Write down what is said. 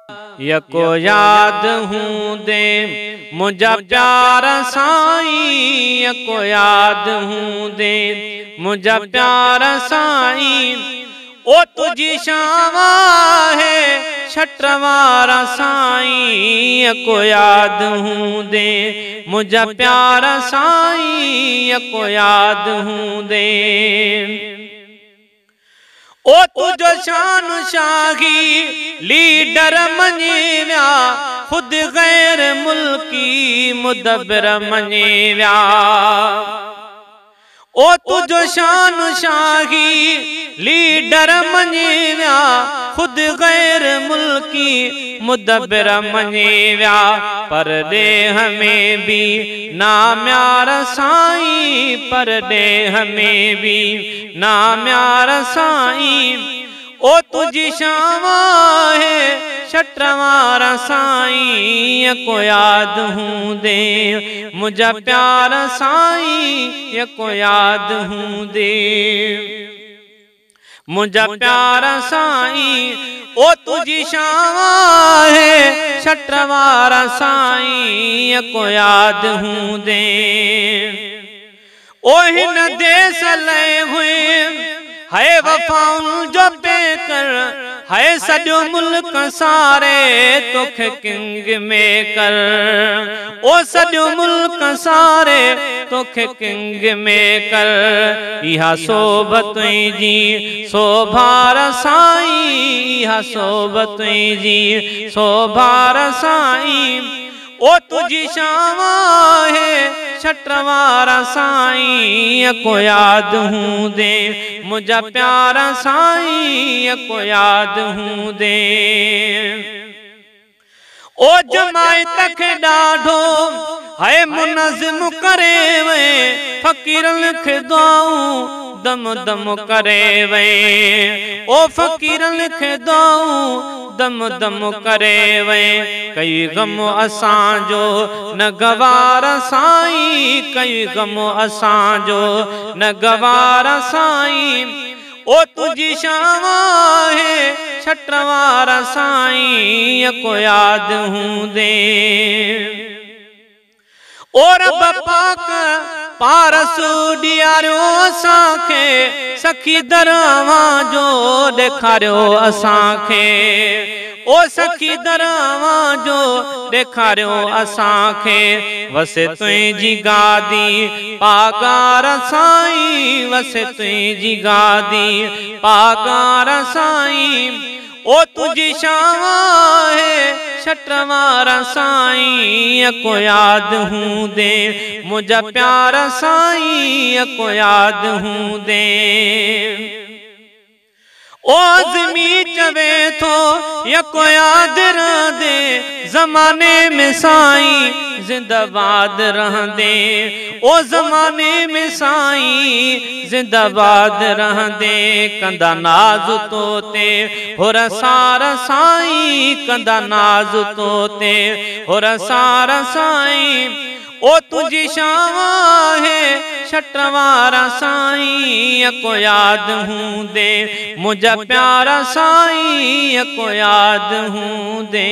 यको याद हूँ दे मुझा प्यार साईं, यको याद हूँ दे मुझा प्यार साईं। ओ तुझी शावा है छटवारा साईं, यको याद हूँ दे मुझा प्यार साईं, यको याद हूँ दे। ओ तुझो शान शाही लीडर मञे विया, खुद गैर मुल्की मुदब्बिर मञे विया। ओ तुझो शान शाही लीडर मञे विया, खुद गैर मुल्की मुदब्बिर मञे विया। पर देह में भी नाम्यार साईं, पर देह में भी नाम्यार साईं। ओ तुझी शावा है छटवारा साईं, यको याद हूँ दे मुझा प्यार साईं, यको याद हूँ दे मुझा प्यार साईं। ओ तुझी शावा है छटवारा साईं, यको याद हूँ दे। ओ हिन देश लय हुए है वफाउन जो पेकर, है सॼो मुल्क सारे तोखे किंग में कर। ओ सॼो मुल्क सारे तोखे किंग में कर। इहा सोबत जी सोभार साईं, इहा सोबत जी सोभार साईं। ओ तुझी शावा है छटवारा साईं, यको याद हूँ दे मुझा प्यारा साईं, यको याद हूँ दे। ओ जमायत खे ॾाढो है मुनज़्ज़िम करे वे, फ़कीरन खे दुआऊं दम दम करे वे। ओ फ़कीरन खे दुआऊं दम दम करे वे। कई गम असांजो न गवार साईं, कई गम असांजो न गवार साईं। ओ तुझी शावा है छटवारा साईं, यको याद हूँ दे। ओ रब पाक पारसू ॾियारियो असांखे, सखी दरवां जो ॾेखारियो असांखे। ओ सखी दरवां जो ॾेखारियो असांखे। वसे तुंहिंजी गादी पागार साईं, वसे तुंहिंजी गादी पागार साईं। ओ तुझी शावा है छटवारा साईं, यको याद हूँ दे मुझा प्यार साईं, यको याद हूँ दे। ओ आज़मी चवे थो यको याद रहंदे, ज़माने में साईं जिंदाबाद रहंदे। ओ ज़माने में साईं जिंदाबाद रहंदे। कंदा नाज़ तोते हुर सार साईं, कंदा नाज़ तोते हुर सार साईं। ओ तुझी शावा है छटवारा साईं, यको याद हूँ दे मुझा प्यारा साईं, यको याद हूँ दे।